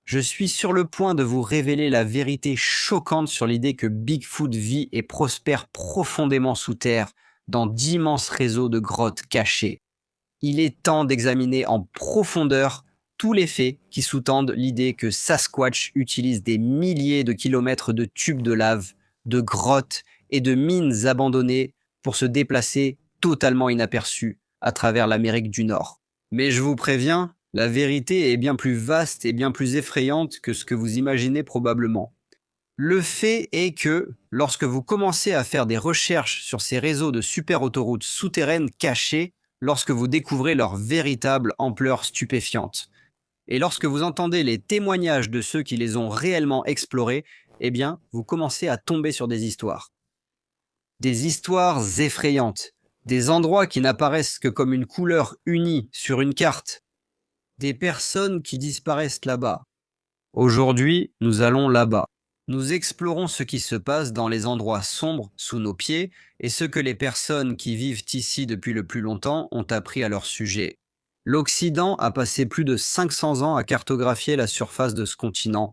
Je suis sur le point de vous révéler la vérité choquante sur l'idée que Bigfoot vit et prospère profondément sous terre, dans d'immenses réseaux de grottes cachées. Il est temps d'examiner en profondeur tous les faits qui sous-tendent l'idée que Sasquatch utilise des milliers de kilomètres de tubes de lave, de grottes et de mines abandonnées pour se déplacer totalement inaperçu à travers l'Amérique du Nord. Mais je vous préviens, la vérité est bien plus vaste et bien plus effrayante que ce que vous imaginez probablement. Le fait est que, lorsque vous commencez à faire des recherches sur ces réseaux de super autoroutes souterraines cachées, lorsque vous découvrez leur véritable ampleur stupéfiante, et lorsque vous entendez les témoignages de ceux qui les ont réellement explorés, eh bien, vous commencez à tomber sur des histoires. Des histoires effrayantes, des endroits qui n'apparaissent que comme une couleur unie sur une carte, des personnes qui disparaissent là-bas. Aujourd'hui, nous allons là-bas. Nous explorons ce qui se passe dans les endroits sombres sous nos pieds et ce que les personnes qui vivent ici depuis le plus longtemps ont appris à leur sujet. L'Occident a passé plus de 500 ans à cartographier la surface de ce continent.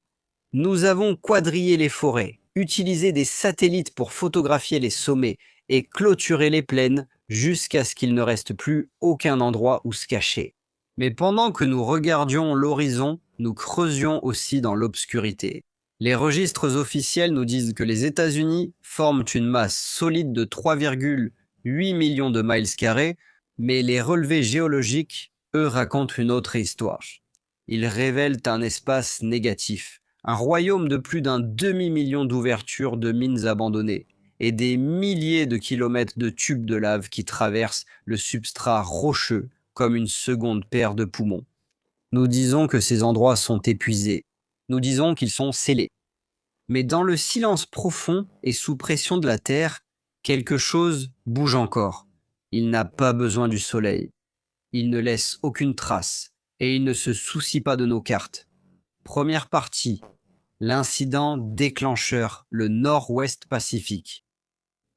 Nous avons quadrillé les forêts, utilisé des satellites pour photographier les sommets et clôturer les plaines jusqu'à ce qu'il ne reste plus aucun endroit où se cacher. Mais pendant que nous regardions l'horizon, nous creusions aussi dans l'obscurité. Les registres officiels nous disent que les États-Unis forment une masse solide de 3,8 millions de miles carrés, mais les relevés géologiques, eux, racontent une autre histoire. Ils révèlent un espace négatif, un royaume de plus d'un demi-million d'ouvertures de mines abandonnées et des milliers de kilomètres de tubes de lave qui traversent le substrat rocheux comme une seconde paire de poumons. Nous disons que ces endroits sont épuisés. Nous disons qu'ils sont scellés. Mais dans le silence profond et sous pression de la terre, quelque chose bouge encore. Il n'a pas besoin du soleil. Il ne laisse aucune trace et il ne se soucie pas de nos cartes. Première partie, l'incident déclencheur, le Nord-Ouest Pacifique.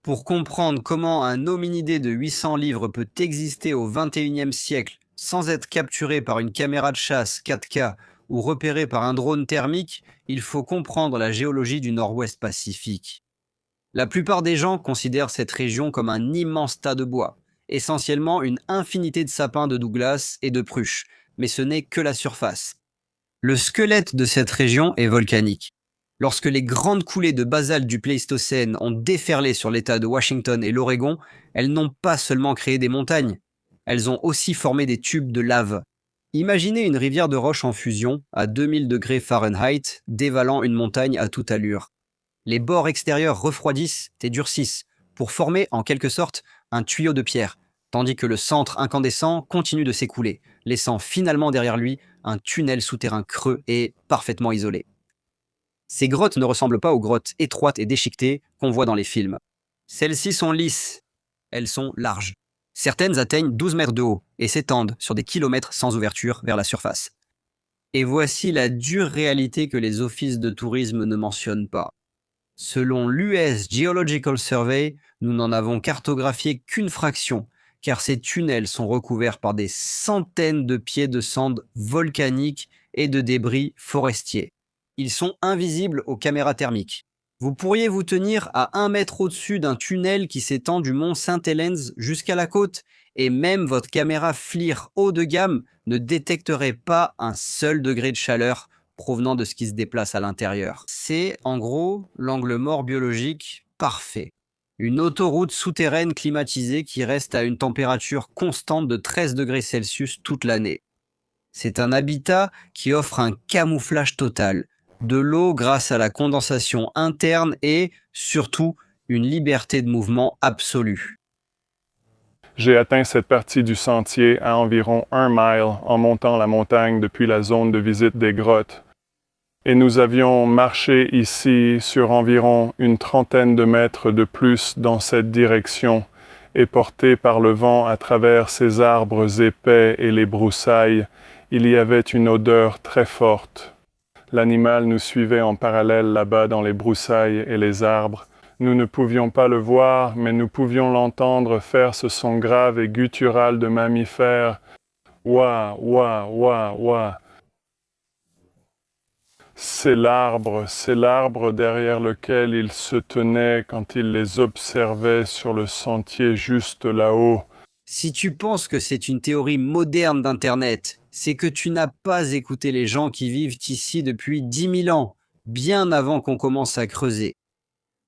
Pour comprendre comment un hominidé de 800 livres peut exister au XXIe siècle sans être capturé par une caméra de chasse 4K ou repéré par un drone thermique, il faut comprendre la géologie du Nord-Ouest Pacifique. La plupart des gens considèrent cette région comme un immense tas de bois, essentiellement une infinité de sapins de Douglas et de pruches, mais ce n'est que la surface. Le squelette de cette région est volcanique. Lorsque les grandes coulées de basalte du Pléistocène ont déferlé sur l'État de Washington et l'Oregon, elles n'ont pas seulement créé des montagnes, elles ont aussi formé des tubes de lave. Imaginez une rivière de roche en fusion à 2000 degrés Fahrenheit, dévalant une montagne à toute allure. Les bords extérieurs refroidissent et durcissent pour former en quelque sorte un tuyau de pierre, tandis que le centre incandescent continue de s'écouler, laissant finalement derrière lui un tunnel souterrain creux et parfaitement isolé. Ces grottes ne ressemblent pas aux grottes étroites et déchiquetées qu'on voit dans les films. Celles-ci sont lisses, elles sont larges. Certaines atteignent 12 mètres de haut et s'étendent sur des kilomètres sans ouverture vers la surface. Et voici la dure réalité que les offices de tourisme ne mentionnent pas. Selon l'US Geological Survey, nous n'en avons cartographié qu'une fraction, car ces tunnels sont recouverts par des centaines de pieds de cendres volcaniques et de débris forestiers. Ils sont invisibles aux caméras thermiques. Vous pourriez vous tenir à 1 mètre au-dessus d'un tunnel qui s'étend du mont Saint-Helens jusqu'à la côte, et même votre caméra FLIR haut de gamme ne détecterait pas un seul degré de chaleur provenant de ce qui se déplace à l'intérieur. C'est, en gros, l'angle mort biologique parfait. Une autoroute souterraine climatisée qui reste à une température constante de 13 degrés Celsius toute l'année. C'est un habitat qui offre un camouflage total, de l'eau grâce à la condensation interne et, surtout, une liberté de mouvement absolue. J'ai atteint cette partie du sentier à environ 1 mile en montant la montagne depuis la zone de visite des grottes. Et nous avions marché ici sur environ une trentaine de mètres de plus dans cette direction et porté par le vent à travers ces arbres épais et les broussailles, il y avait une odeur très forte. L'animal nous suivait en parallèle là-bas dans les broussailles et les arbres. Nous ne pouvions pas le voir, mais nous pouvions l'entendre faire ce son grave et guttural de mammifère. Ouah, ouah, ouah, ouah. c'est l'arbre derrière lequel il se tenait quand il les observait sur le sentier juste là-haut. Si tu penses que c'est une théorie moderne d'Internet, c'est que tu n'as pas écouté les gens qui vivent ici depuis 10 000 ans, bien avant qu'on commence à creuser.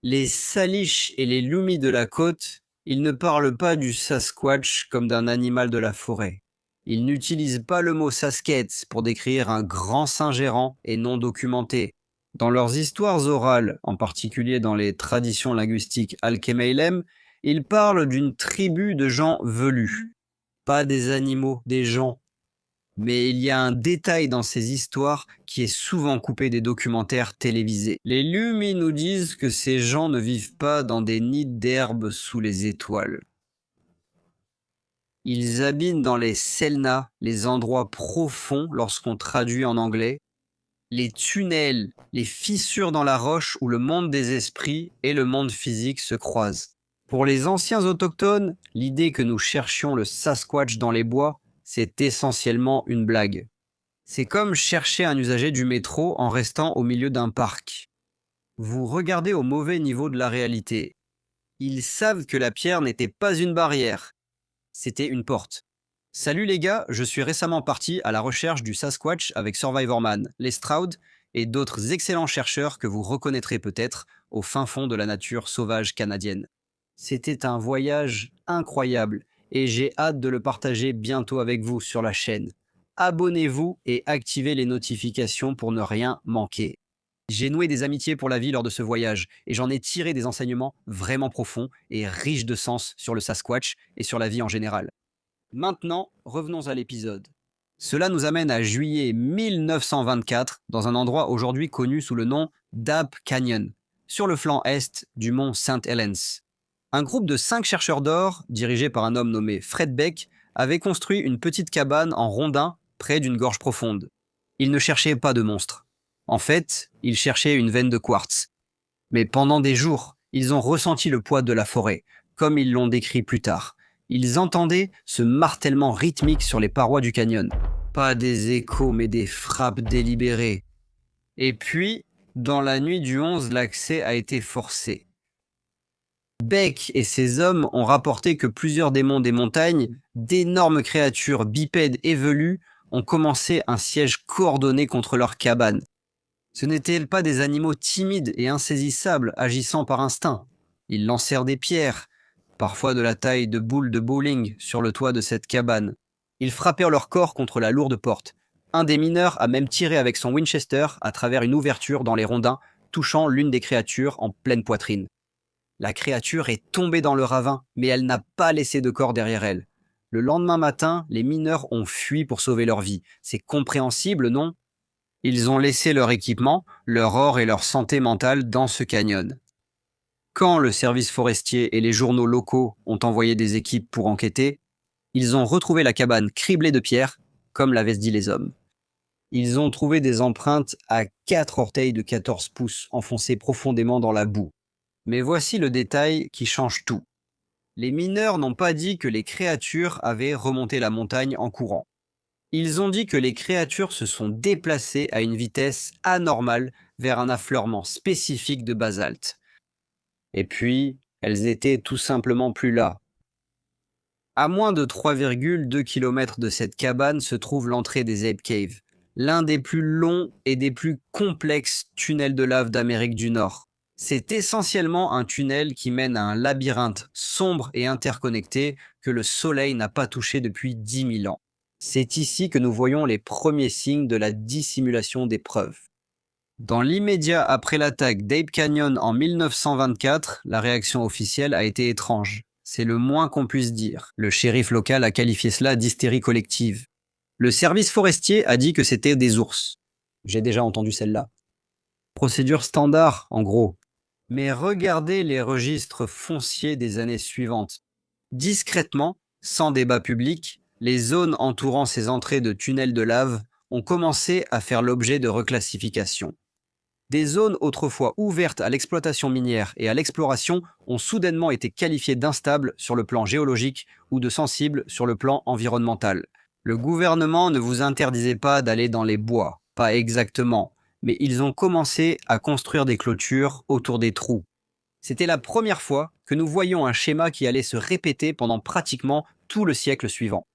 Les Salish et les Lumi de la côte, ils ne parlent pas du Sasquatch comme d'un animal de la forêt. Ils n'utilisent pas le mot Saskets pour décrire un grand singe errant et non documenté. Dans leurs histoires orales, en particulier dans les traditions linguistiques Alkemeilem, ils parlent d'une tribu de gens velus. Pas des animaux, des gens. Mais il y a un détail dans ces histoires qui est souvent coupé des documentaires télévisés. Les Lumi nous disent que ces gens ne vivent pas dans des nids d'herbe sous les étoiles. Ils habitent dans les Selna, les endroits profonds lorsqu'on traduit en anglais, les tunnels, les fissures dans la roche où le monde des esprits et le monde physique se croisent. Pour les anciens autochtones, l'idée que nous cherchions le Sasquatch dans les bois, c'est essentiellement une blague. C'est comme chercher un usager du métro en restant au milieu d'un parc. Vous regardez au mauvais niveau de la réalité. Ils savent que la pierre n'était pas une barrière, c'était une porte. Salut les gars, je suis récemment parti à la recherche du Sasquatch avec Survivorman, les Stroud et d'autres excellents chercheurs que vous reconnaîtrez peut-être au fin fond de la nature sauvage canadienne. C'était un voyage incroyable et j'ai hâte de le partager bientôt avec vous sur la chaîne. Abonnez-vous et activez les notifications pour ne rien manquer. J'ai noué des amitiés pour la vie lors de ce voyage et j'en ai tiré des enseignements vraiment profonds et riches de sens sur le Sasquatch et sur la vie en général. Maintenant, revenons à l'épisode. Cela nous amène à juillet 1924 dans un endroit aujourd'hui connu sous le nom d'Ape Canyon, sur le flanc est du mont St. Helens. Un groupe de 5 chercheurs d'or, dirigé par un homme nommé Fred Beck, avait construit une petite cabane en rondin près d'une gorge profonde. Ils ne cherchaient pas de monstres. En fait, ils cherchaient une veine de quartz. Mais pendant des jours, ils ont ressenti le poids de la forêt, comme ils l'ont décrit plus tard. Ils entendaient ce martèlement rythmique sur les parois du canyon. Pas des échos, mais des frappes délibérées. Et puis, dans la nuit du 11, l'accès a été forcé. Beck et ses hommes ont rapporté que plusieurs démons des montagnes, d'énormes créatures bipèdes et velues, ont commencé un siège coordonné contre leur cabane. Ce n'étaient pas des animaux timides et insaisissables agissant par instinct. Ils lancèrent des pierres, parfois de la taille de boules de bowling, sur le toit de cette cabane. Ils frappèrent leur corps contre la lourde porte. Un des mineurs a même tiré avec son Winchester à travers une ouverture dans les rondins, touchant l'une des créatures en pleine poitrine. La créature est tombée dans le ravin, mais elle n'a pas laissé de corps derrière elle. Le lendemain matin, les mineurs ont fui pour sauver leur vie. C'est compréhensible, non ? Ils ont laissé leur équipement, leur or et leur santé mentale dans ce canyon. Quand le service forestier et les journaux locaux ont envoyé des équipes pour enquêter, ils ont retrouvé la cabane criblée de pierres, comme l'avaient dit les hommes. Ils ont trouvé des empreintes à 4 orteils de 14 pouces enfoncés profondément dans la boue. Mais voici le détail qui change tout. Les mineurs n'ont pas dit que les créatures avaient remonté la montagne en courant. Ils ont dit que les créatures se sont déplacées à une vitesse anormale vers un affleurement spécifique de basalte. Et puis, elles étaient tout simplement plus là. À moins de 3,2 km de cette cabane se trouve l'entrée des Ape Caves, l'un des plus longs et des plus complexes tunnels de lave d'Amérique du Nord. C'est essentiellement un tunnel qui mène à un labyrinthe sombre et interconnecté que le soleil n'a pas touché depuis 10 000 ans. C'est ici que nous voyons les premiers signes de la dissimulation des preuves. Dans l'immédiat après l'attaque d'Ape Canyon en 1924, la réaction officielle a été étrange. C'est le moins qu'on puisse dire. Le shérif local a qualifié cela d'hystérie collective. Le service forestier a dit que c'était des ours. J'ai déjà entendu celle-là. Procédure standard, en gros. Mais regardez les registres fonciers des années suivantes. Discrètement, sans débat public, les zones entourant ces entrées de tunnels de lave ont commencé à faire l'objet de reclassification. Des zones autrefois ouvertes à l'exploitation minière et à l'exploration ont soudainement été qualifiées d'instables sur le plan géologique ou de sensibles sur le plan environnemental. Le gouvernement ne vous interdisait pas d'aller dans les bois, pas exactement, mais ils ont commencé à construire des clôtures autour des trous. C'était la première fois que nous voyions un schéma qui allait se répéter pendant pratiquement tout le siècle suivant.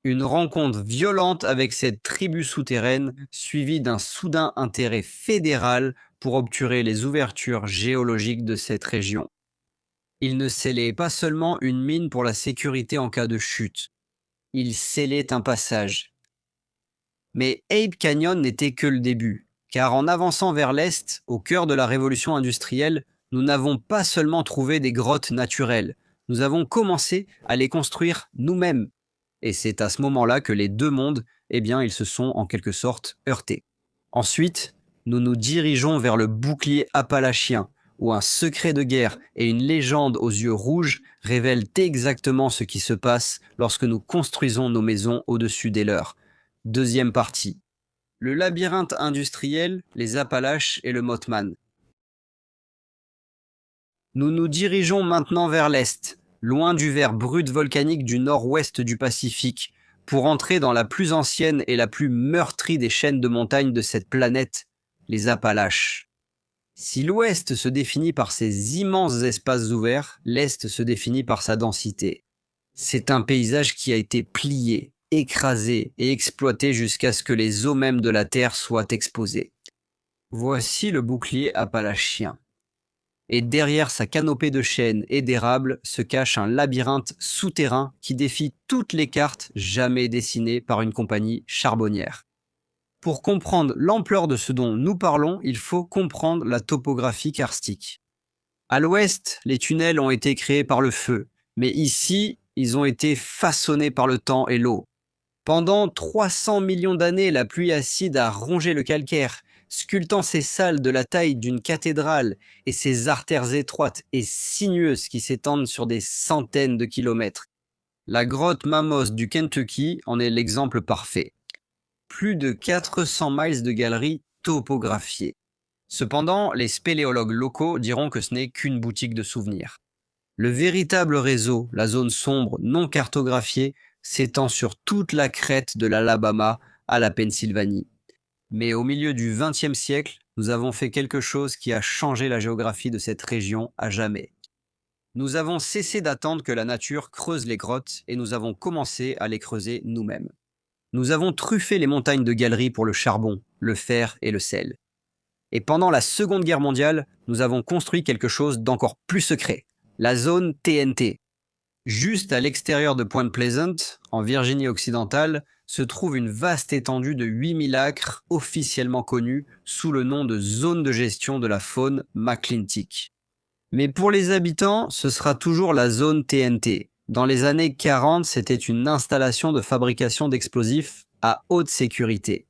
Une rencontre violente avec cette tribu souterraine, suivie d'un soudain intérêt fédéral pour obturer les ouvertures géologiques de cette région. Il ne scellait pas seulement une mine pour la sécurité en cas de chute, il scellait un passage. Mais Ape Canyon n'était que le début, car en avançant vers l'est, au cœur de la révolution industrielle, nous n'avons pas seulement trouvé des grottes naturelles, nous avons commencé à les construire nous-mêmes. Et c'est à ce moment-là que les deux mondes, ils se sont en quelque sorte heurtés. Ensuite, nous nous dirigeons vers le bouclier appalachien, où un secret de guerre et une légende aux yeux rouges révèlent exactement ce qui se passe lorsque nous construisons nos maisons au-dessus des leurs. Deuxième partie. Le labyrinthe industriel, les Appalaches et le Mothman. Nous nous dirigeons maintenant vers l'est, loin du verre brut volcanique du nord-ouest du Pacifique, pour entrer dans la plus ancienne et la plus meurtrie des chaînes de montagnes de cette planète, les Appalaches. Si l'ouest se définit par ses immenses espaces ouverts, l'est se définit par sa densité. C'est un paysage qui a été plié, écrasé et exploité jusqu'à ce que les os mêmes de la Terre soient exposés. Voici le bouclier appalachien. Et derrière sa canopée de chênes et d'érables se cache un labyrinthe souterrain qui défie toutes les cartes jamais dessinées par une compagnie charbonnière. Pour comprendre l'ampleur de ce dont nous parlons, il faut comprendre la topographie karstique. À l'ouest, les tunnels ont été créés par le feu, mais ici, ils ont été façonnés par le temps et l'eau. Pendant 300 millions d'années, la pluie acide a rongé le calcaire, sculptant ces salles de la taille d'une cathédrale et ces artères étroites et sinueuses qui s'étendent sur des centaines de kilomètres. La grotte Mammoth du Kentucky en est l'exemple parfait. Plus de 400 miles de galeries topographiées. Cependant, les spéléologues locaux diront que ce n'est qu'une boutique de souvenirs. Le véritable réseau, la zone sombre non cartographiée, s'étend sur toute la crête de l'Alabama à la Pennsylvanie. Mais au milieu du XXe siècle, nous avons fait quelque chose qui a changé la géographie de cette région à jamais. Nous avons cessé d'attendre que la nature creuse les grottes et nous avons commencé à les creuser nous-mêmes. Nous avons truffé les montagnes de galeries pour le charbon, le fer et le sel. Et pendant la Seconde Guerre mondiale, nous avons construit quelque chose d'encore plus secret, la zone TNT. Juste à l'extérieur de Point Pleasant, en Virginie occidentale, se trouve une vaste étendue de 8000 acres officiellement connue sous le nom de zone de gestion de la faune McClintic. Mais pour les habitants, ce sera toujours la zone TNT. Dans les années 40, c'était une installation de fabrication d'explosifs à haute sécurité.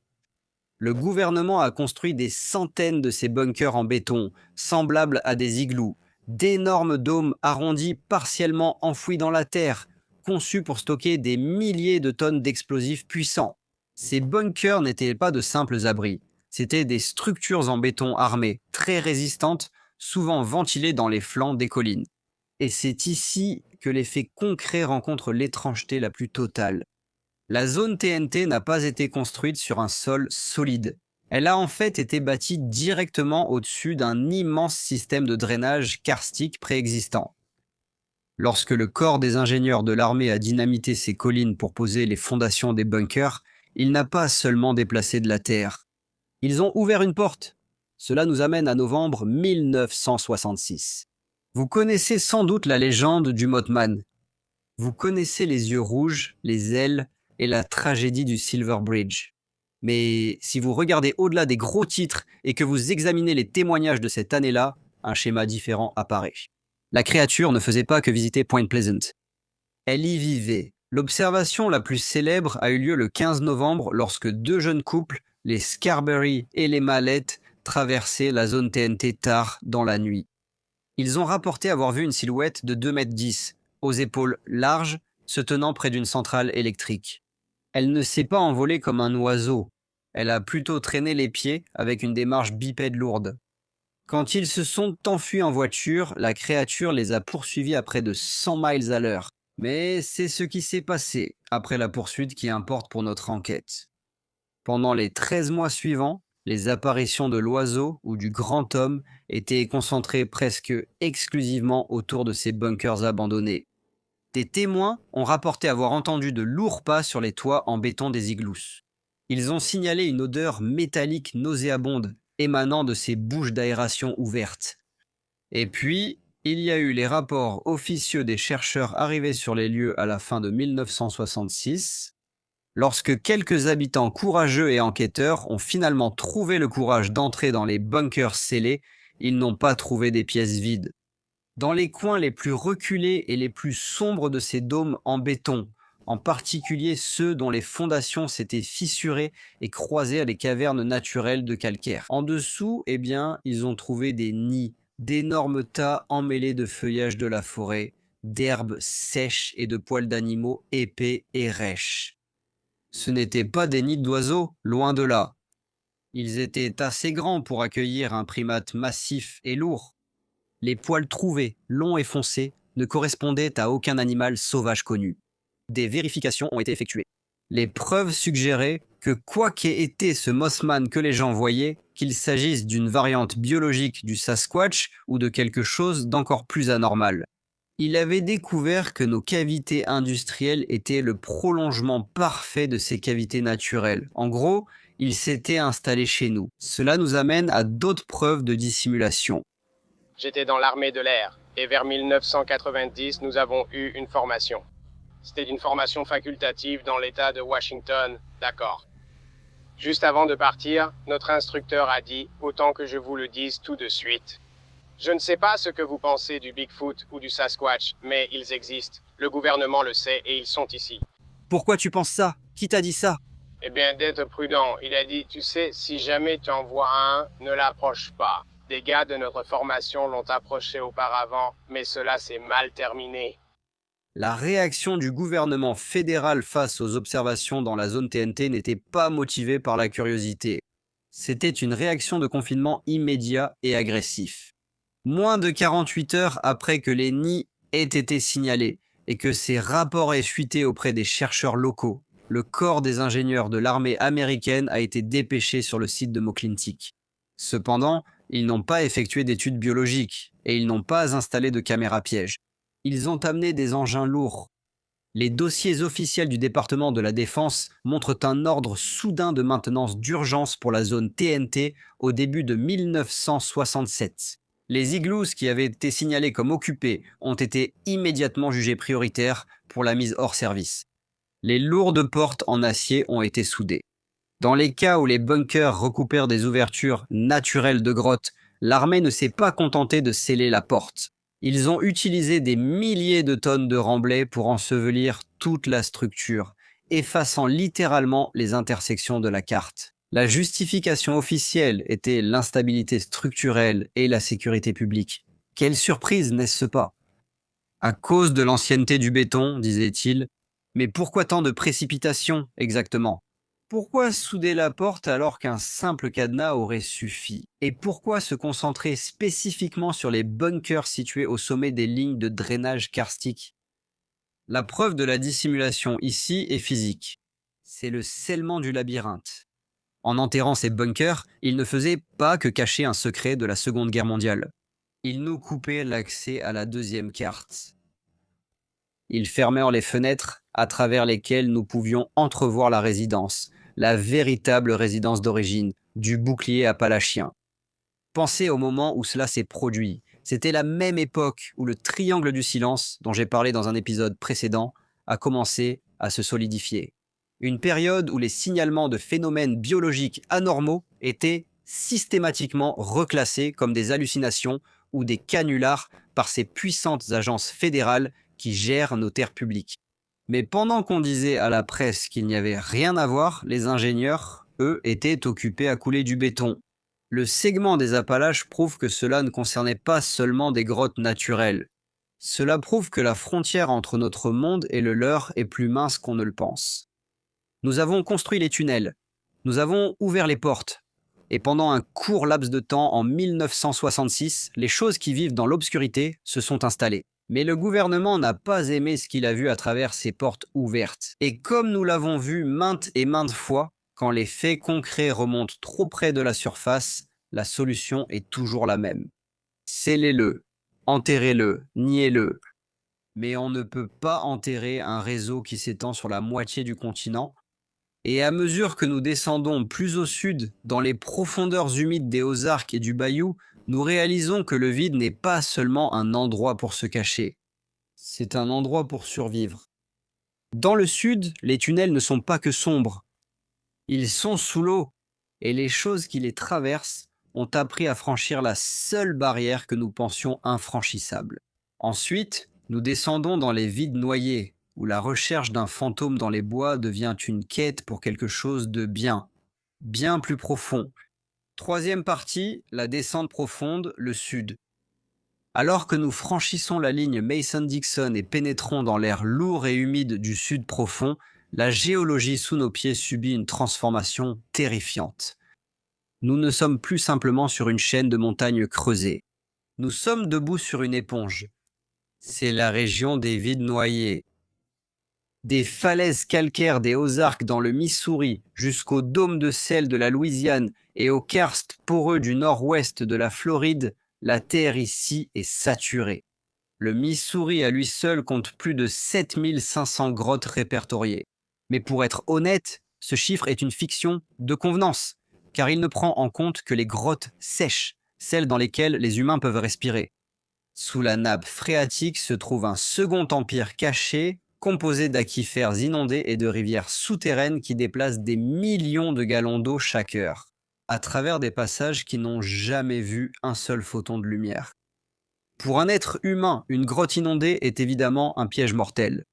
Le gouvernement a construit des centaines de ces bunkers en béton, semblables à des igloos, d'énormes dômes arrondis partiellement enfouis dans la terre, conçus pour stocker des milliers de tonnes d'explosifs puissants. Ces bunkers n'étaient pas de simples abris, c'étaient des structures en béton armées, très résistantes, souvent ventilées dans les flancs des collines. Et c'est ici que l'effet concret rencontre l'étrangeté la plus totale. La zone TNT n'a pas été construite sur un sol solide. Elle a en fait été bâtie directement au-dessus d'un immense système de drainage karstique préexistant. Lorsque le corps des ingénieurs de l'armée a dynamité ces collines pour poser les fondations des bunkers, il n'a pas seulement déplacé de la terre. Ils ont ouvert une porte. Cela nous amène à novembre 1966. Vous connaissez sans doute la légende du Mothman. Vous connaissez les yeux rouges, les ailes et la tragédie du Silver Bridge. Mais si vous regardez au-delà des gros titres et que vous examinez les témoignages de cette année-là, un schéma différent apparaît. La créature ne faisait pas que visiter Point Pleasant. Elle y vivait. L'observation la plus célèbre a eu lieu le 15 novembre lorsque deux jeunes couples, les Scarberry et les Mallette, traversaient la zone TNT tard dans la nuit. Ils ont rapporté avoir vu une silhouette de 2,10 m, aux épaules larges, se tenant près d'une centrale électrique. Elle ne s'est pas envolée comme un oiseau. Elle a plutôt traîné les pieds avec une démarche bipède lourde. Quand ils se sont enfuis en voiture, la créature les a poursuivis à près de 100 miles à l'heure. Mais c'est ce qui s'est passé après la poursuite qui importe pour notre enquête. Pendant les 13 mois suivants, Les apparitions de l'oiseau ou du grand homme étaient concentrées presque exclusivement autour de ces bunkers abandonnés. Des témoins ont rapporté avoir entendu de lourds pas sur les toits en béton des igloos. Ils ont signalé une odeur métallique nauséabonde émanant de ces bouches d'aération ouvertes. Et puis, il y a eu les rapports officieux des chercheurs arrivés sur les lieux à la fin de 1966, lorsque quelques habitants courageux et enquêteurs ont finalement trouvé le courage d'entrer dans les bunkers scellés. Ils n'ont pas trouvé des pièces vides. Dans les coins les plus reculés et les plus sombres de ces dômes en béton, en particulier ceux dont les fondations s'étaient fissurées et croisées à des cavernes naturelles de calcaire. En dessous, ils ont trouvé des nids, d'énormes tas emmêlés de feuillage de la forêt, d'herbes sèches et de poils d'animaux épais et rêches. Ce n'étaient pas des nids d'oiseaux, loin de là. Ils étaient assez grands pour accueillir un primate massif et lourd. Les poils trouvés, longs et foncés, ne correspondaient à aucun animal sauvage connu. Des vérifications ont été effectuées. Les preuves suggéraient que quoi qu'ait été ce Mothman que les gens voyaient, qu'il s'agisse d'une variante biologique du Sasquatch ou de quelque chose d'encore plus anormal. Il avait découvert que nos cavités industrielles étaient le prolongement parfait de ces cavités naturelles. En gros, il s'était installé chez nous. Cela nous amène à d'autres preuves de dissimulation. J'étais dans l'armée de l'air, et vers 1990, nous avons eu une formation. C'était une formation facultative dans l'État de Washington, d'accord. Juste avant de partir, notre instructeur a dit « Autant que je vous le dise tout de suite ». Je ne sais pas ce que vous pensez du Bigfoot ou du Sasquatch, mais ils existent. Le gouvernement le sait et ils sont ici. Pourquoi tu penses ça? Qui t'a dit ça? Eh bien, d'être prudent. Il a dit, tu sais, si jamais tu en vois un, ne l'approche pas. Des gars de notre formation l'ont approché auparavant, mais cela s'est mal terminé. La réaction du gouvernement fédéral face aux observations dans la zone TNT n'était pas motivée par la curiosité. C'était une réaction de confinement immédiat et agressif. Moins de 48 heures après que les nids aient été signalés et que ces rapports aient fuité auprès des chercheurs locaux, le corps des ingénieurs de l'armée américaine a été dépêché sur le site de Moclintic. Cependant, ils n'ont pas effectué d'études biologiques et ils n'ont pas installé de caméras pièges. Ils ont amené des engins lourds. Les dossiers officiels du département de la Défense montrent un ordre soudain de maintenance d'urgence pour la zone TNT au début de 1967. Les igloos qui avaient été signalés comme occupés ont été immédiatement jugés prioritaires pour la mise hors service. Les lourdes portes en acier ont été soudées. Dans les cas où les bunkers recoupèrent des ouvertures naturelles de grottes, l'armée ne s'est pas contentée de sceller la porte. Ils ont utilisé des milliers de tonnes de remblai pour ensevelir toute la structure, effaçant littéralement les intersections de la carte. La justification officielle était l'instabilité structurelle et la sécurité publique. Quelle surprise, n'est-ce pas? À cause de l'ancienneté du béton, disait-il. Mais pourquoi tant de précipitation, exactement? Pourquoi souder la porte alors qu'un simple cadenas aurait suffi? Et pourquoi se concentrer spécifiquement sur les bunkers situés au sommet des lignes de drainage karstique? La preuve de la dissimulation ici est physique. C'est le scellement du labyrinthe. En enterrant ces bunkers, ils ne faisaient pas que cacher un secret de la Seconde Guerre mondiale. Ils nous coupaient l'accès à la deuxième carte. Ils fermèrent les fenêtres à travers lesquelles nous pouvions entrevoir la résidence, la véritable résidence d'origine, du bouclier appalachien. Pensez au moment où cela s'est produit. C'était la même époque où le triangle du silence, dont j'ai parlé dans un épisode précédent, a commencé à se solidifier. Une période où les signalements de phénomènes biologiques anormaux étaient systématiquement reclassés comme des hallucinations ou des canulars par ces puissantes agences fédérales qui gèrent nos terres publiques. Mais pendant qu'on disait à la presse qu'il n'y avait rien à voir, les ingénieurs, eux, étaient occupés à couler du béton. Le segment des Appalaches prouve que cela ne concernait pas seulement des grottes naturelles. Cela prouve que la frontière entre notre monde et le leur est plus mince qu'on ne le pense. Nous avons construit les tunnels, nous avons ouvert les portes, et pendant un court laps de temps, en 1966, les choses qui vivent dans l'obscurité se sont installées. Mais le gouvernement n'a pas aimé ce qu'il a vu à travers ces portes ouvertes. Et comme nous l'avons vu maintes et maintes fois, Quand les faits concrets remontent trop près de la surface, la solution est toujours la même. Scellez-le, enterrez-le, niez-le. Mais on ne peut pas enterrer un réseau qui s'étend sur la moitié du continent. Et à mesure que nous descendons plus au sud, dans les profondeurs humides des Ozarks et du Bayou, nous réalisons que le vide n'est pas seulement un endroit pour se cacher. C'est un endroit pour survivre. Dans le sud, les tunnels ne sont pas que sombres. Ils sont sous l'eau, et les choses qui les traversent ont appris à franchir la seule barrière que nous pensions infranchissable. Ensuite, nous descendons dans les vides noyés, où la recherche d'un fantôme dans les bois devient une quête pour quelque chose de bien plus profond. Troisième partie, la descente profonde, le sud. Alors que nous franchissons la ligne Mason-Dixon et pénétrons dans l'air lourd et humide du sud profond, la géologie sous nos pieds subit une transformation terrifiante. Nous ne sommes plus simplement sur une chaîne de montagnes creusées. Nous sommes debout sur une éponge. C'est la région des vides noyés. Des falaises calcaires des Ozarks dans le Missouri jusqu'au dôme de sel de la Louisiane et aux karsts poreux du nord-ouest de la Floride, la terre ici est saturée. Le Missouri à lui seul compte plus de 7500 grottes répertoriées. Mais pour être honnête, ce chiffre est une fiction de convenance, car il ne prend en compte que les grottes sèches, celles dans lesquelles les humains peuvent respirer. Sous la nappe phréatique se trouve un second empire caché, composé d'aquifères inondés et de rivières souterraines qui déplacent des millions de gallons d'eau chaque heure, à travers des passages qui n'ont jamais vu un seul photon de lumière. Pour un être humain, une grotte inondée est évidemment un piège mortel.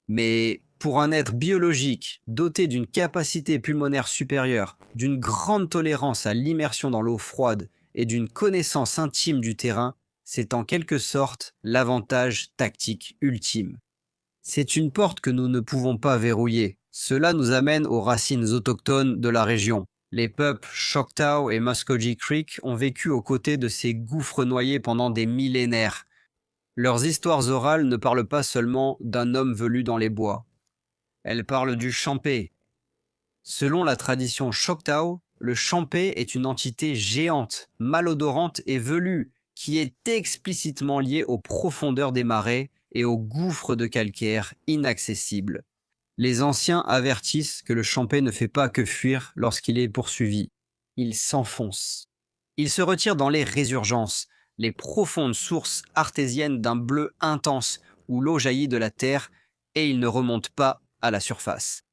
Mais pour un être biologique, doté d'une capacité pulmonaire supérieure, d'une grande tolérance à l'immersion dans l'eau froide et d'une connaissance intime du terrain, c'est en quelque sorte l'avantage tactique ultime. C'est une porte que nous ne pouvons pas verrouiller. Cela nous amène aux racines autochtones de la région. Les peuples Choctaw et Muscogee Creek ont vécu aux côtés de ces gouffres noyés pendant des millénaires. Leurs histoires orales ne parlent pas seulement d'un homme velu dans les bois. Elles parlent du champé. Selon la tradition Choctaw, le champé est une entité géante, malodorante et velue, qui est explicitement liée aux profondeurs des marais et aux gouffres de calcaire inaccessibles. Les anciens avertissent que le champé ne fait pas que fuir lorsqu'il est poursuivi. Il s'enfonce. Il se retire dans les résurgences, les profondes sources artésiennes d'un bleu intense où l'eau jaillit de la terre et il ne remonte pas à la surface.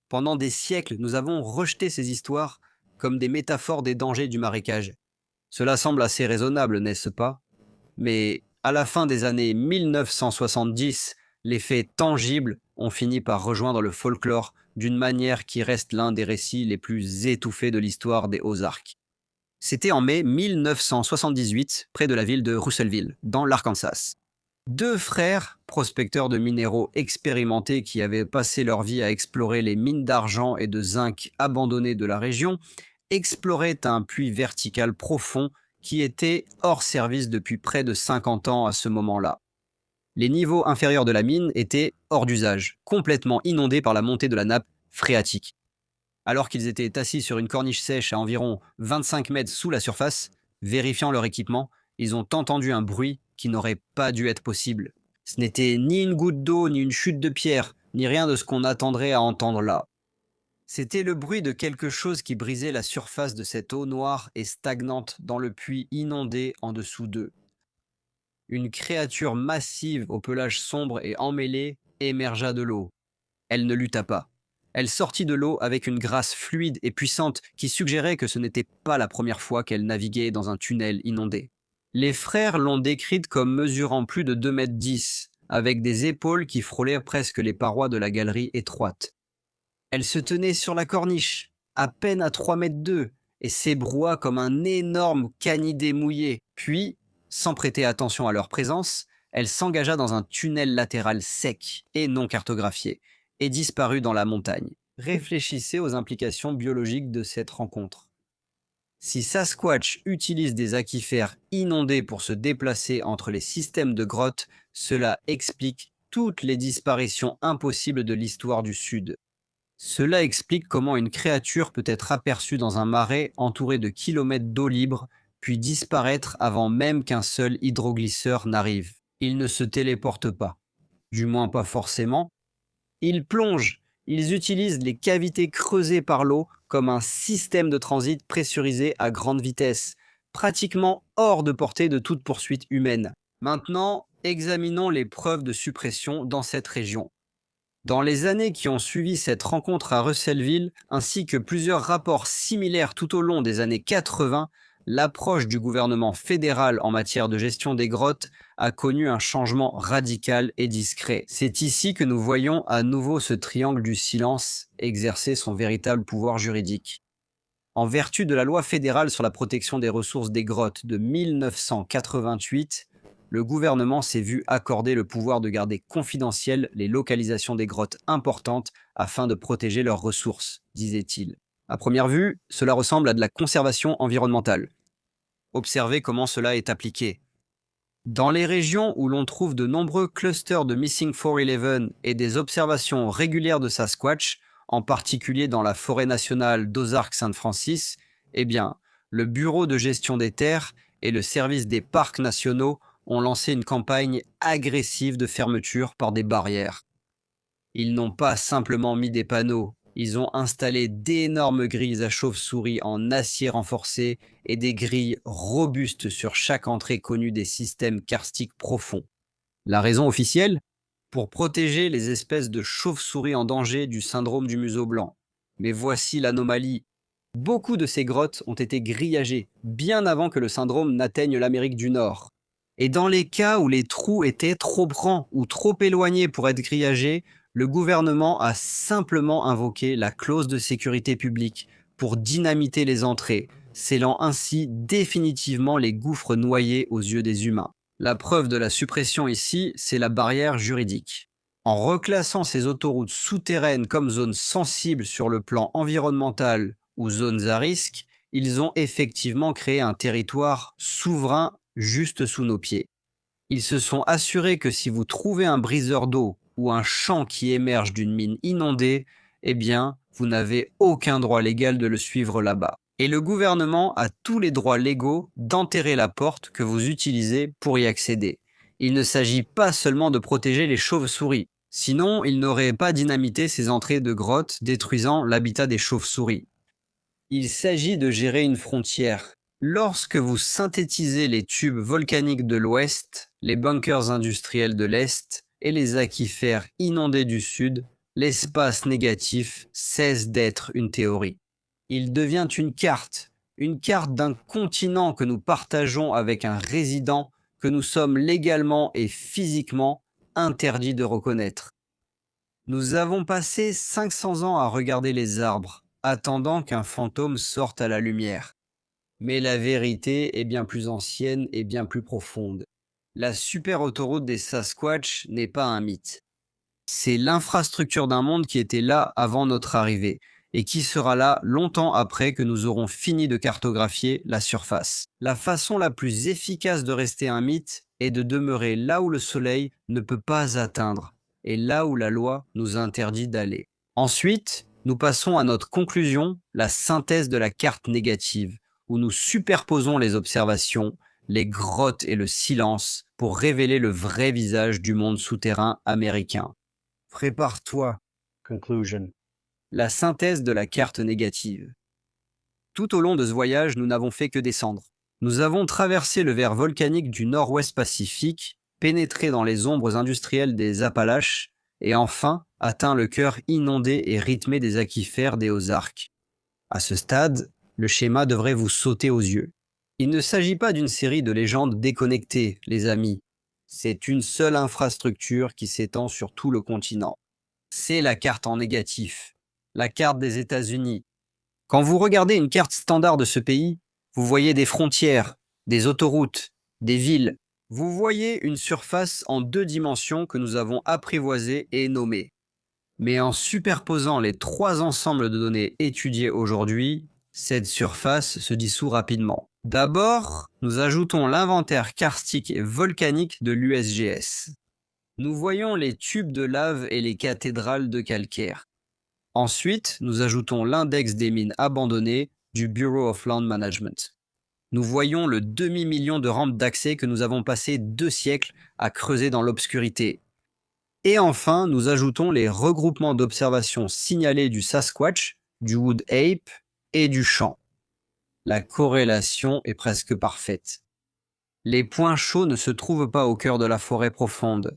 Pendant des siècles, nous avons rejeté ces histoires comme des métaphores des dangers du marécage. Cela semble assez raisonnable, n'est-ce pas? Mais à la fin des années 1970, les faits tangibles ont fini par rejoindre le folklore d'une manière qui reste l'un des récits les plus étouffés de l'histoire des Ozarks. C'était en mai 1978, près de la ville de Russellville, dans l'Arkansas. Deux frères, prospecteurs de minéraux expérimentés qui avaient passé leur vie à explorer les mines d'argent et de zinc abandonnées de la région, exploraient un puits vertical profond qui était hors service depuis près de 50 ans à ce moment-là. Les niveaux inférieurs de la mine étaient hors d'usage, complètement inondés par la montée de la nappe phréatique. Alors qu'ils étaient assis sur une corniche sèche à environ 25 mètres sous la surface, vérifiant leur équipement, ils ont entendu un bruit qui n'aurait pas dû être possible. Ce n'était ni une goutte d'eau, ni une chute de pierre, ni rien de ce qu'on attendrait à entendre là. C'était le bruit de quelque chose qui brisait la surface de cette eau noire et stagnante dans le puits inondé en dessous d'eux. Une créature massive au pelage sombre et emmêlé émergea de l'eau. Elle ne lutta pas. Elle sortit de l'eau avec une grâce fluide et puissante qui suggérait que ce n'était pas la première fois qu'elle naviguait dans un tunnel inondé. Les frères l'ont décrite comme mesurant plus de 2,10 m, avec des épaules qui frôlaient presque les parois de la galerie étroite. Elle se tenait sur la corniche, à peine à 3,2 m, et s'ébroua comme un énorme canidé mouillé. Puis, sans prêter attention à leur présence, elle s'engagea dans un tunnel latéral sec et non cartographié, et disparut dans la montagne. Réfléchissez aux implications biologiques de cette rencontre. Si Sasquatch utilise des aquifères inondés pour se déplacer entre les systèmes de grottes, cela explique toutes les disparitions impossibles de l'histoire du Sud. Cela explique comment une créature peut être aperçue dans un marais entouré de kilomètres d'eau libre, puis disparaître avant même qu'un seul hydroglisseur n'arrive. Ils ne se téléportent pas. Du moins pas forcément. Ils plongent. Ils utilisent les cavités creusées par l'eau comme un système de transit pressurisé à grande vitesse, pratiquement hors de portée de toute poursuite humaine. Maintenant, examinons les preuves de suppression dans cette région. Dans les années qui ont suivi cette rencontre à Russellville, ainsi que plusieurs rapports similaires tout au long des années 80, l'approche du gouvernement fédéral en matière de gestion des grottes a connu un changement radical et discret. C'est ici que nous voyons à nouveau ce triangle du silence exercer son véritable pouvoir juridique. En vertu de la loi fédérale sur la protection des ressources des grottes de 1988, le gouvernement s'est vu accorder le pouvoir de garder confidentielles les localisations des grottes importantes afin de protéger leurs ressources, disait-il. À première vue, cela ressemble à de la conservation environnementale. Observez comment cela est appliqué. Dans les régions où l'on trouve de nombreux clusters de Missing 411 et des observations régulières de Sasquatch, en particulier dans la forêt nationale d'Ozark-Saint-Francis, eh bien, le Bureau de gestion des terres et le service des parcs nationaux ont lancé une campagne agressive de fermeture par des barrières. Ils n'ont pas simplement mis des panneaux, ils ont installé d'énormes grilles à chauves-souris en acier renforcé et des grilles robustes sur chaque entrée connue des systèmes karstiques profonds. La raison officielle ? Pour protéger les espèces de chauves-souris en danger du syndrome du museau blanc. Mais voici l'anomalie. Beaucoup de ces grottes ont été grillagées bien avant que le syndrome n'atteigne l'Amérique du Nord. Et dans les cas où les trous étaient trop grands ou trop éloignés pour être grillagés, le gouvernement a simplement invoqué la clause de sécurité publique pour dynamiter les entrées, scellant ainsi définitivement les gouffres noyés aux yeux des humains. La preuve de la suppression ici, c'est la barrière juridique. En reclassant ces autoroutes souterraines comme zones sensibles sur le plan environnemental ou zones à risque, ils ont effectivement créé un territoire souverain juste sous nos pieds. Ils se sont assurés que si vous trouvez un briseur d'eau ou un champ qui émerge d'une mine inondée, eh bien, vous n'avez aucun droit légal de le suivre là-bas. Et le gouvernement a tous les droits légaux d'enterrer la porte que vous utilisez pour y accéder. Il ne s'agit pas seulement de protéger les chauves-souris. Sinon, il n'aurait pas dynamité ces entrées de grottes détruisant l'habitat des chauves-souris. Il s'agit de gérer une frontière. Lorsque vous synthétisez les tubes volcaniques de l'ouest, les bunkers industriels de l'est et les aquifères inondés du sud, l'espace négatif cesse d'être une théorie. Il devient une carte d'un continent que nous partageons avec un résident que nous sommes légalement et physiquement interdits de reconnaître. Nous avons passé 500 ans à regarder les arbres, attendant qu'un fantôme sorte à la lumière. Mais la vérité est bien plus ancienne et bien plus profonde. La super autoroute des Sasquatch n'est pas un mythe. C'est l'infrastructure d'un monde qui était là avant notre arrivée et qui sera là longtemps après que nous aurons fini de cartographier la surface. La façon la plus efficace de rester un mythe est de demeurer là où le soleil ne peut pas atteindre et là où la loi nous interdit d'aller. Ensuite, nous passons à notre conclusion, la synthèse de la carte négative, où nous superposons les observations, les grottes et le silence pour révéler le vrai visage du monde souterrain américain. Prépare-toi. Conclusion. La synthèse de la carte négative. Tout au long de ce voyage, nous n'avons fait que descendre. Nous avons traversé le verre volcanique du nord-ouest Pacifique, pénétré dans les ombres industrielles des Appalaches et enfin atteint le cœur inondé et rythmé des aquifères des Ozarks. À ce stade, le schéma devrait vous sauter aux yeux. Il ne s'agit pas d'une série de légendes déconnectées, les amis. C'est une seule infrastructure qui s'étend sur tout le continent. C'est la carte en négatif, la carte des États-Unis. Quand vous regardez une carte standard de ce pays, vous voyez des frontières, des autoroutes, des villes. Vous voyez une surface en 2 dimensions que nous avons apprivoisée et nommée. Mais en superposant les 3 ensembles de données étudiés aujourd'hui, cette surface se dissout rapidement. D'abord, nous ajoutons l'inventaire karstique et volcanique de l'USGS. Nous voyons les tubes de lave et les cathédrales de calcaire. Ensuite, nous ajoutons l'index des mines abandonnées du Bureau of Land Management. Nous voyons le demi-million de rampes d'accès que nous avons passé 2 siècles à creuser dans l'obscurité. Et enfin, nous ajoutons les regroupements d'observations signalés du Sasquatch, du Wood Ape et du Champ. La corrélation est presque parfaite. Les points chauds ne se trouvent pas au cœur de la forêt profonde.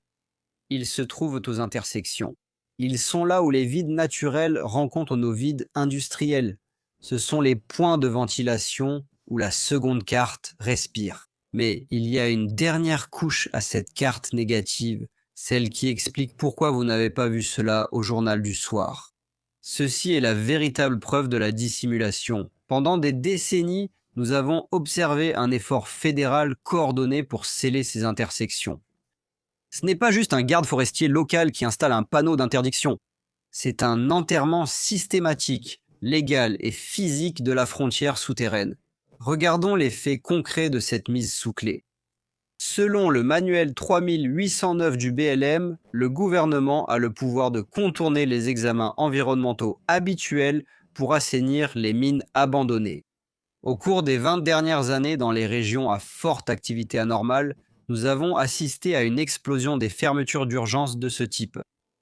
Ils se trouvent aux intersections. Ils sont là où les vides naturels rencontrent nos vides industriels. Ce sont les points de ventilation où la seconde carte respire. Mais il y a une dernière couche à cette carte négative, celle qui explique pourquoi vous n'avez pas vu cela au journal du soir. Ceci est la véritable preuve de la dissimulation. Pendant des décennies, nous avons observé un effort fédéral coordonné pour sceller ces intersections. Ce n'est pas juste un garde forestier local qui installe un panneau d'interdiction. C'est un enterrement systématique, légal et physique de la frontière souterraine. Regardons les faits concrets de cette mise sous clé. Selon le manuel 3809 du BLM, le gouvernement a le pouvoir de contourner les examens environnementaux habituels pour assainir les mines abandonnées. Au cours des 20 dernières années, dans les régions à forte activité anormale, nous avons assisté à une explosion des fermetures d'urgence de ce type.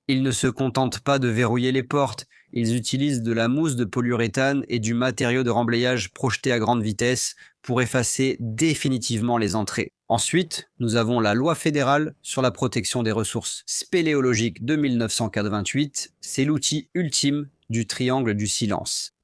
Ils ne se contentent pas de verrouiller les portes, ils utilisent de la mousse de polyuréthane et du matériau de remblayage projeté à grande vitesse pour effacer définitivement les entrées. Ensuite, nous avons la loi fédérale sur la protection des ressources spéléologiques de 1988, c'est l'outil ultime du triangle du silence.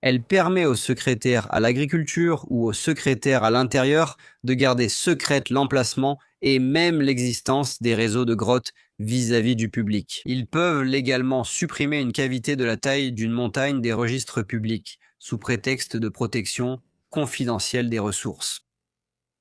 Elle permet au secrétaire à l'agriculture ou au secrétaire à l'intérieur de garder secrète l'emplacement et même l'existence des réseaux de grottes vis-à-vis du public. Ils peuvent légalement supprimer une cavité de la taille d'une montagne des registres publics, sous prétexte de protection confidentielle des ressources.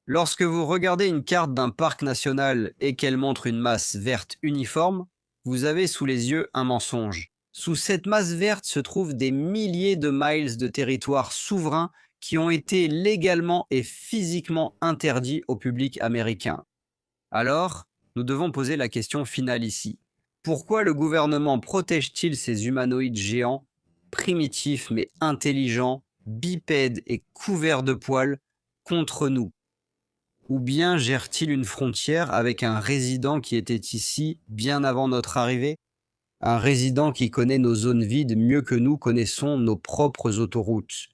Lorsque vous regardez une carte d'un parc national et qu'elle montre une masse verte uniforme, vous avez sous les yeux un mensonge. Sous cette masse verte se trouvent des milliers de miles de territoire souverain qui ont été légalement et physiquement interdits au public américain. Alors, nous devons poser la question finale ici. Pourquoi le gouvernement protège-t-il ces humanoïdes géants, primitifs mais intelligents, bipèdes et couverts de poils, contre nous? Ou bien gère-t-il une frontière avec un résident qui était ici bien avant notre arrivée? Un résident qui connaît nos zones vides mieux que nous connaissons nos propres autoroutes.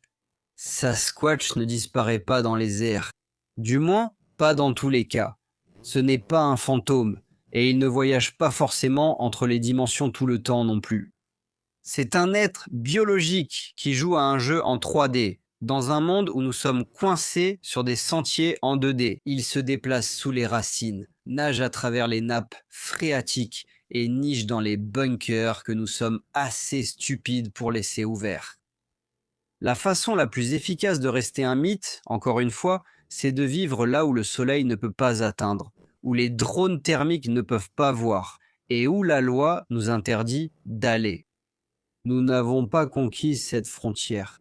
Sasquatch ne disparaît pas dans les airs. Du moins, pas dans tous les cas. Ce n'est pas un fantôme, et il ne voyage pas forcément entre les dimensions tout le temps non plus. C'est un être biologique qui joue à un jeu en 3D, dans un monde où nous sommes coincés sur des sentiers en 2D. Il se déplace sous les racines, nage à travers les nappes phréatiques, et niche dans les bunkers que nous sommes assez stupides pour laisser ouverts. La façon la plus efficace de rester un mythe, encore une fois, c'est de vivre là où le soleil ne peut pas atteindre, où les drones thermiques ne peuvent pas voir, et où la loi nous interdit d'aller. Nous n'avons pas conquis cette frontière.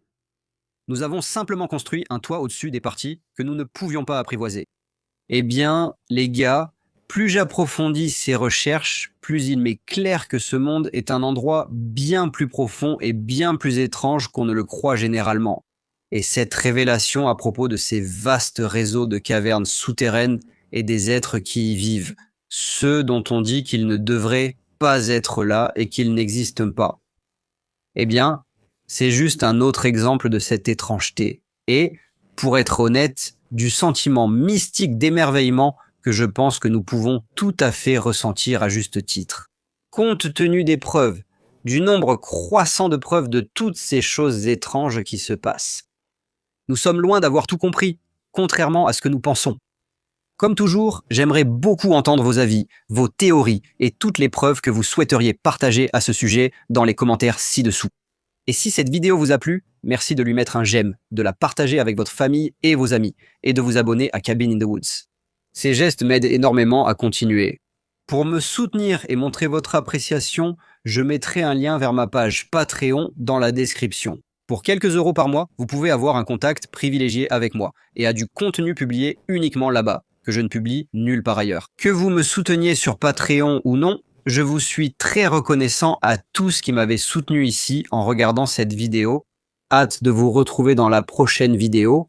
Nous avons simplement construit un toit au-dessus des parties que nous ne pouvions pas apprivoiser. Eh bien, les gars, plus j'approfondis ces recherches, plus il m'est clair que ce monde est un endroit bien plus profond et bien plus étrange qu'on ne le croit généralement. Et cette révélation à propos de ces vastes réseaux de cavernes souterraines et des êtres qui y vivent, ceux dont on dit qu'ils ne devraient pas être là et qu'ils n'existent pas. Eh bien, c'est juste un autre exemple de cette étrangeté. Et, pour être honnête, du sentiment mystique d'émerveillement que je pense que nous pouvons tout à fait ressentir à juste titre. Compte tenu des preuves, du nombre croissant de preuves de toutes ces choses étranges qui se passent. Nous sommes loin d'avoir tout compris, contrairement à ce que nous pensons. Comme toujours, j'aimerais beaucoup entendre vos avis, vos théories et toutes les preuves que vous souhaiteriez partager à ce sujet dans les commentaires ci-dessous. Et si cette vidéo vous a plu, merci de lui mettre un j'aime, de la partager avec votre famille et vos amis, et de vous abonner à Cabin in the Woods. Ces gestes m'aident énormément à continuer. Pour me soutenir et montrer votre appréciation, je mettrai un lien vers ma page Patreon dans la description. Pour quelques euros par mois, vous pouvez avoir un contact privilégié avec moi et à du contenu publié uniquement là-bas, que je ne publie nulle part ailleurs. Que vous me souteniez sur Patreon ou non, Je vous suis très reconnaissant à tous qui m'avaient soutenu ici en regardant cette vidéo. Hâte de vous retrouver dans la prochaine vidéo.